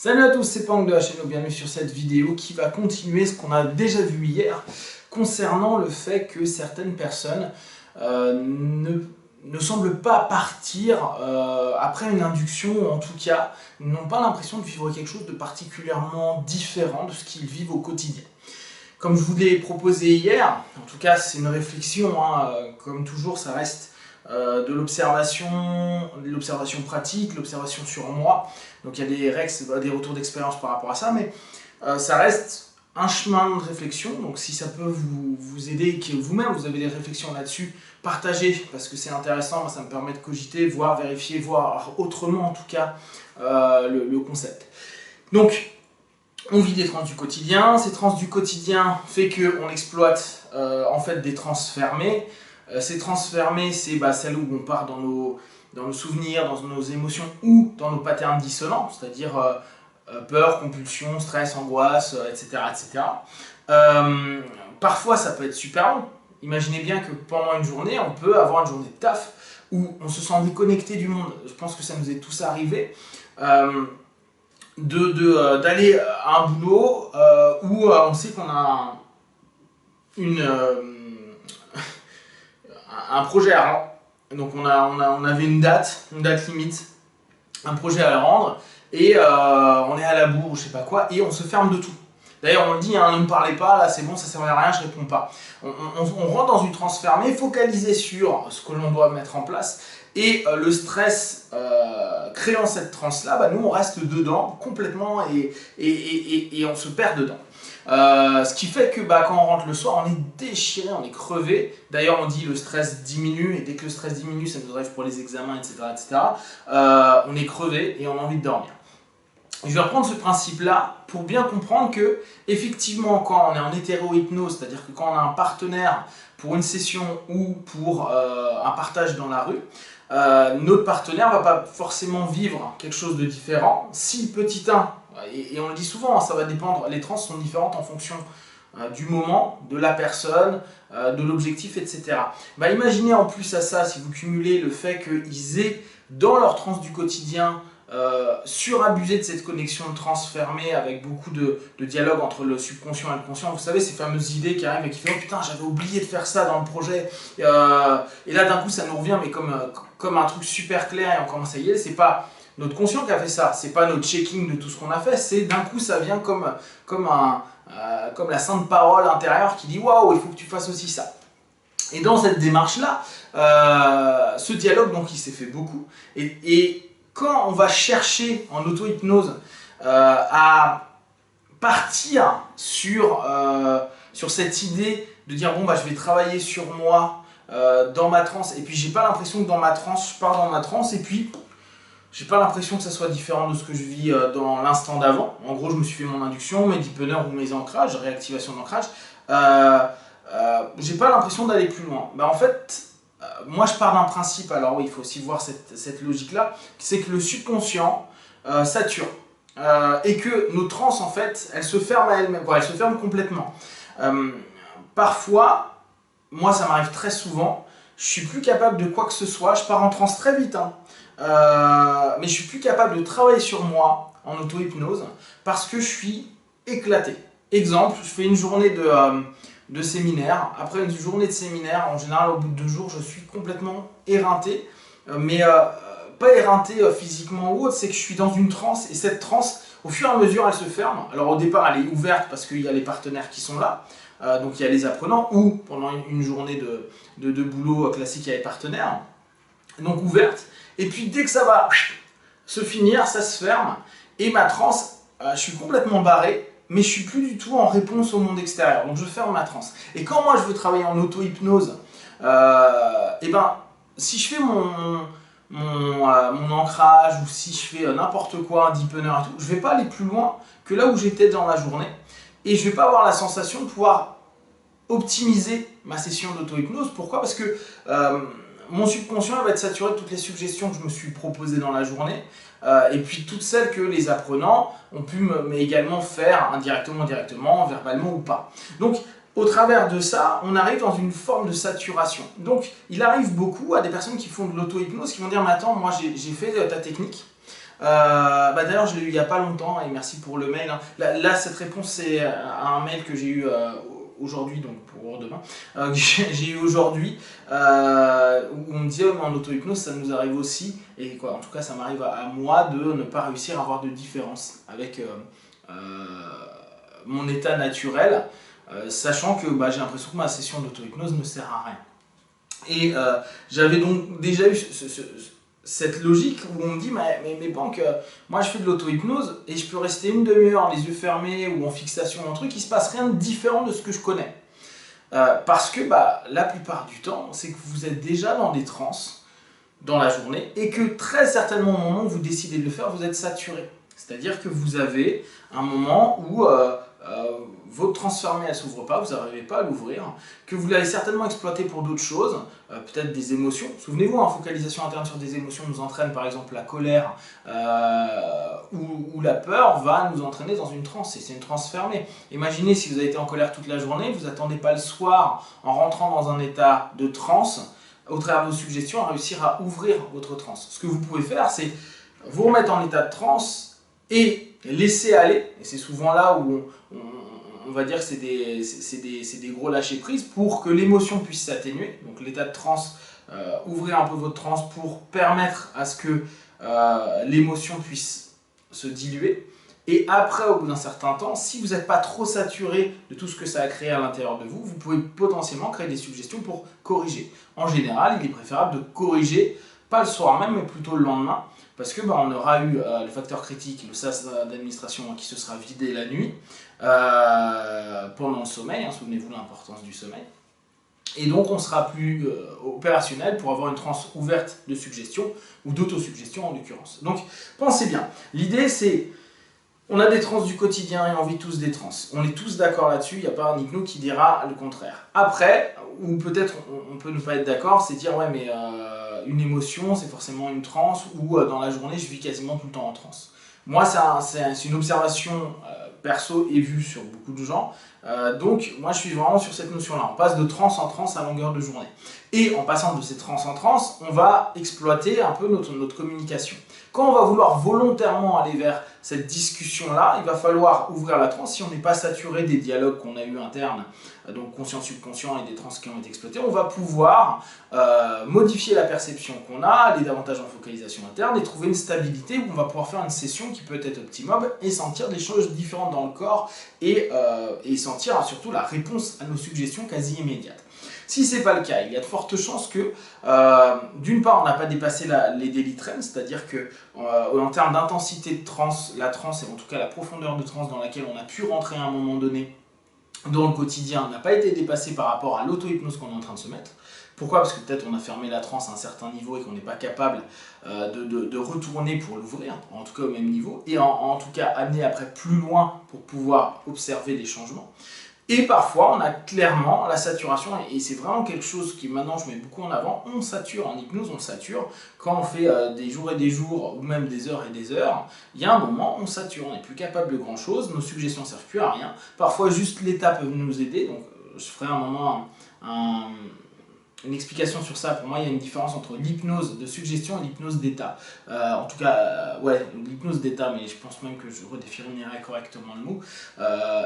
Salut à tous, c'est Pang de la chaîne, bienvenue sur cette vidéo qui va continuer ce qu'on a déjà vu hier concernant le fait que certaines personnes ne semblent pas partir après une induction, ou en tout cas n'ont pas l'impression de vivre quelque chose de particulièrement différent de ce qu'ils vivent au quotidien. Comme je vous l'ai proposé hier, en tout cas c'est une réflexion, comme toujours ça reste de l'observation pratique, l'observation sur moi. Donc il y a des règles, des retours d'expérience par rapport à ça, mais ça reste un chemin de réflexion. Donc si ça peut vous aider et que vous-même vous avez des réflexions là-dessus, partagez parce que c'est intéressant, ça me permet de cogiter, voir, vérifier, voir autrement en tout cas le concept. Donc on vit des trans du quotidien, ces trans du quotidien fait qu'on exploite en fait des trans fermées. Ces trans fermées, c'est celles où on part dans nos souvenirs, dans nos émotions ou dans nos patterns dissonants, c'est-à-dire peur, compulsion, stress, angoisse, etc. etc. Parfois, ça peut être super long. Imaginez bien que pendant une journée, on peut avoir une journée de taf où on se sent déconnecté du monde. Je pense que ça nous est tous arrivé. D'aller à un boulot où on sait qu'on a un projet à rendre. Donc on avait une date limite, un projet à rendre, et on est à la bourre ou je sais pas quoi, et on se ferme de tout. D'ailleurs on le dit, ne me parlez pas, là c'est bon, ça sert à rien, je réponds pas. On rentre dans une transe fermée, focalisé sur ce que l'on doit mettre en place, et le stress créant cette transe-là, nous on reste dedans complètement et on se perd dedans. Ce qui fait que quand on rentre le soir, on est déchiré, on est crevé. D'ailleurs, on dit le stress diminue, et dès que le stress diminue, ça nous drive pour les examens, etc. etc. On est crevé et on a envie de dormir. Je vais reprendre ce principe-là pour bien comprendre que, effectivement, quand on est en hétéro-hypnose, c'est-à-dire que quand on a un partenaire pour une session ou pour un partage dans la rue, notre partenaire ne va pas forcément vivre quelque chose de différent. Si le petit 1, et on le dit souvent, ça va dépendre, les trans sont différentes en fonction du moment, de la personne, de l'objectif, etc. Imaginez en plus à ça, si vous cumulez le fait qu'ils aient dans leur trans du quotidien surabusé de cette connexion de trans fermée avec beaucoup de dialogue entre le subconscient et le conscient. Vous savez, ces fameuses idées qui arrivent et qui font « Oh putain, j'avais oublié de faire ça dans le projet ». Et là, d'un coup, ça nous revient, mais comme un truc super clair, et on commence à y aller. C'est pas notre conscient qui a fait ça, c'est pas notre checking de tout ce qu'on a fait, c'est d'un coup, ça vient comme la sainte parole intérieure qui dit « Waouh, il faut que tu fasses aussi ça ». Et dans cette démarche-là, ce dialogue, donc, il s'est fait beaucoup. Et quand on va chercher en auto-hypnose à partir sur cette idée de dire bon je vais travailler sur moi dans ma transe, et puis j'ai pas l'impression que dans ma transe, je pars dans ma transe, et puis j'ai pas l'impression que ça soit différent de ce que je vis dans l'instant d'avant. En gros, je me suis fait mon induction, mes deepeners ou mes ancrages, réactivation d'ancrage. J'ai pas l'impression d'aller plus loin. En fait, moi je pars d'un principe, alors oui, il faut aussi voir cette logique-là, c'est que le subconscient sature. Et que nos trans, en fait, elles se ferment à elles-mêmes, elles se ferment complètement. Parfois, moi ça m'arrive très souvent, je suis plus capable de quoi que ce soit, je pars en transe très vite, mais je suis plus capable de travailler sur moi en auto-hypnose parce que je suis éclaté. Exemple, je fais une journée de séminaire. Après une journée de séminaire, en général au bout de 2 jours, je suis complètement éreinté, mais pas éreinté physiquement ou autre, c'est que je suis dans une transe, et cette transe, au fur et à mesure, elle se ferme. Alors au départ, elle est ouverte parce qu'il y a les partenaires qui sont là, donc il y a les apprenants, ou pendant une journée de boulot classique, il y a les partenaires, donc ouverte, et puis dès que ça va se finir, ça se ferme, et ma transe, je suis complètement barré, mais je suis plus du tout en réponse au monde extérieur, donc je ferme ma transe. Et quand moi je veux travailler en auto-hypnose, si je fais mon ancrage, ou si je fais n'importe quoi, un deepener et tout, je vais pas aller plus loin que là où j'étais dans la journée, et je vais pas avoir la sensation de pouvoir optimiser ma session d'auto-hypnose. Pourquoi? Parce que mon subconscient va être saturé de toutes les suggestions que je me suis proposées dans la journée, et puis toutes celles que les apprenants ont pu également faire indirectement, directement, verbalement ou pas. Donc au travers de ça, on arrive dans une forme de saturation. Donc il arrive beaucoup à des personnes qui font de l'auto-hypnose qui vont dire « Mais attends, moi j'ai fait ta technique, D'ailleurs, je l'ai eu il n'y a pas longtemps et merci pour le mail, hein. Là, cette réponse, c'est un mail que j'ai eu aujourd'hui, donc pour demain, que j'ai eu aujourd'hui, où on me disait, oh, mais en auto-hypnose, ça nous arrive aussi, et quoi, en tout cas, ça m'arrive à moi de ne pas réussir à avoir de différence avec mon état naturel, sachant que j'ai l'impression que ma session d'auto-hypnose ne sert à rien. Et j'avais donc déjà eu cette logique où on me dit mais Pank, moi je fais de l'auto-hypnose et je peux rester une demi-heure les yeux fermés ou en fixation un truc, il se passe rien de différent de ce que je connais. Parce que la plupart du temps, c'est que vous êtes déjà dans des transes dans la journée et que très certainement au moment où vous décidez de le faire, vous êtes saturé. C'est-à-dire que vous avez un moment où votre transe fermée elle s'ouvre pas, vous n'arrivez pas à l'ouvrir, que vous l'avez certainement exploité pour d'autres choses, peut-être des émotions. Souvenez-vous, focalisation interne sur des émotions nous entraîne, par exemple la colère ou la peur va nous entraîner dans une transe, et c'est une transe fermée. Imaginez si vous avez été en colère toute la journée, vous n'attendez pas le soir en rentrant dans un état de transe, au travers de vos suggestions, à réussir à ouvrir votre transe. Ce que vous pouvez faire, c'est vous remettre en état de transe et laisser aller, et c'est souvent là où on va dire que c'est des gros lâcher-prise pour que l'émotion puisse s'atténuer. Donc l'état de transe, ouvrez un peu votre transe pour permettre à ce que l'émotion puisse se diluer. Et après, au bout d'un certain temps, si vous n'êtes pas trop saturé de tout ce que ça a créé à l'intérieur de vous, vous pouvez potentiellement créer des suggestions pour corriger. En général, il est préférable de corriger, pas le soir même, mais plutôt le lendemain, parce que on aura eu le facteur critique, le sas d'administration qui se sera vidé la nuit, pendant le sommeil, souvenez-vous l'importance du sommeil. Et donc on sera plus opérationnel pour avoir une transe ouverte de suggestion, ou d'autosuggestion en l'occurrence. Donc pensez bien, l'idée c'est, on a des transes du quotidien et on vit tous des transes. On est tous d'accord là-dessus, il n'y a pas un hypno qui dira le contraire. Après, ou peut-être on peut ne pas être d'accord, c'est dire ouais mais une émotion c'est forcément une transe, ou dans la journée je vis quasiment tout le temps en transe. Moi c'est une observation perso et vue sur beaucoup de gens, donc moi je suis vraiment sur cette notion-là. On passe de transe en transe à longueur de journée. Et en passant de ces transes en transe, on va exploiter un peu notre communication. Quand on va vouloir volontairement aller vers cette discussion-là, il va falloir ouvrir la transe. Si on n'est pas saturé des dialogues qu'on a eu internes, donc conscient, subconscient et des trans qui ont été exploitées, on va pouvoir modifier la perception qu'on a, aller davantage en focalisation interne et trouver une stabilité où on va pouvoir faire une session qui peut être optimum et sentir des choses différentes dans le corps et sentir surtout la réponse à nos suggestions quasi immédiates. Si ce n'est pas le cas, il y a de fortes chances que, d'une part, on n'a pas dépassé les daily trends, c'est-à-dire que en termes d'intensité de transe, la transe, et en tout cas la profondeur de transe dans laquelle on a pu rentrer à un moment donné dans le quotidien, n'a pas été dépassée par rapport à l'auto-hypnose qu'on est en train de se mettre. Pourquoi? Parce que peut-être on a fermé la transe à un certain niveau et qu'on n'est pas capable de retourner pour l'ouvrir, en tout cas au même niveau, et en tout cas amener après plus loin pour pouvoir observer les changements. Et parfois, on a clairement la saturation, et c'est vraiment quelque chose qui maintenant je mets beaucoup en avant, on sature, en hypnose on sature, quand on fait des jours et des jours, ou même des heures et des heures, il y a un moment, on sature, on n'est plus capable de grand chose, nos suggestions ne servent plus à rien, parfois juste l'état peut nous aider, donc je ferai un moment une explication sur ça. Pour moi, il y a une différence entre l'hypnose de suggestion et l'hypnose d'état. En tout cas, ouais, l'hypnose d'état, mais je pense même que je redéfinirai correctement le mot.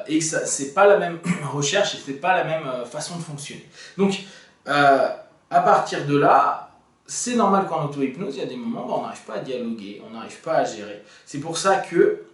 Et que c'est pas la même recherche et c'est pas la même façon de fonctionner. Donc, à partir de là, c'est normal qu'en auto-hypnose, il y a des moments où on n'arrive pas à dialoguer, on n'arrive pas à gérer. C'est pour ça que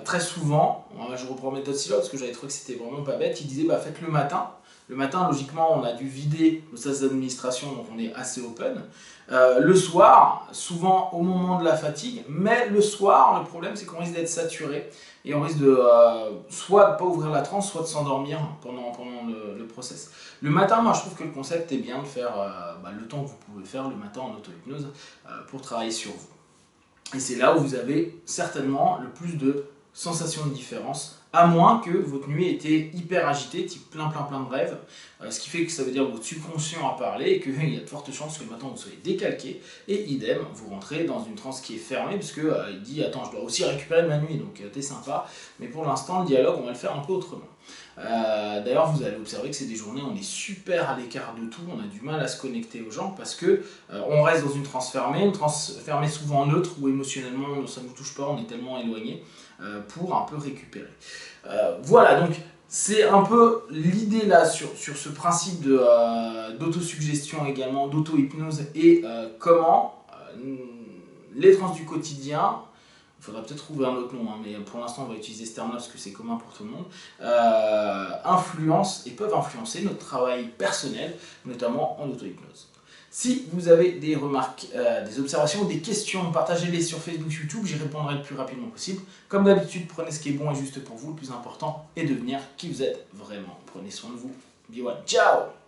très souvent, je reprends méthode Silo parce que j'avais trouvé que c'était vraiment pas bête, il disait faites le matin. Le matin, logiquement, on a dû vider le sas d'administration, donc on est assez open. Le soir, souvent au moment de la fatigue, mais le soir, le problème c'est qu'on risque d'être saturé et on risque de soit de ne pas ouvrir la transe, soit de s'endormir pendant le process. Le matin, moi je trouve que le concept est bien de faire le temps que vous pouvez faire le matin en auto-hypnose pour travailler sur vous. Et c'est là où vous avez certainement le plus de sensations de différence à moins que votre nuit ait été hyper agitée, type plein de rêves, ce qui fait que ça veut dire que votre subconscient a parlé et qu'il y a de fortes chances que le matin vous soyez décalqué, et idem, vous rentrez dans une transe qui est fermée, parce que il dit attends, je dois aussi récupérer de ma nuit, donc t'es sympa, mais pour l'instant le dialogue on va le faire un peu autrement. D'ailleurs vous allez observer que c'est des journées où on est super à l'écart de tout, on a du mal à se connecter aux gens parce que on reste dans une transe fermée souvent neutre où émotionnellement ça ne nous touche pas, on est tellement éloigné pour un peu récupérer. Voilà, donc c'est un peu l'idée là sur ce principe d'autosuggestion également, d'auto-hypnose et comment les trans du quotidien, il faudra peut-être trouver un autre nom, hein, mais pour l'instant on va utiliser ce terme-là parce que c'est commun pour tout le monde, influencent et peuvent influencer notre travail personnel, notamment en auto-hypnose. Si vous avez des remarques, des observations ou des questions, partagez-les sur Facebook, YouTube, j'y répondrai le plus rapidement possible. Comme d'habitude, prenez ce qui est bon et juste pour vous, le plus important est de devenir qui vous êtes vraiment. Prenez soin de vous. Be one. Ciao!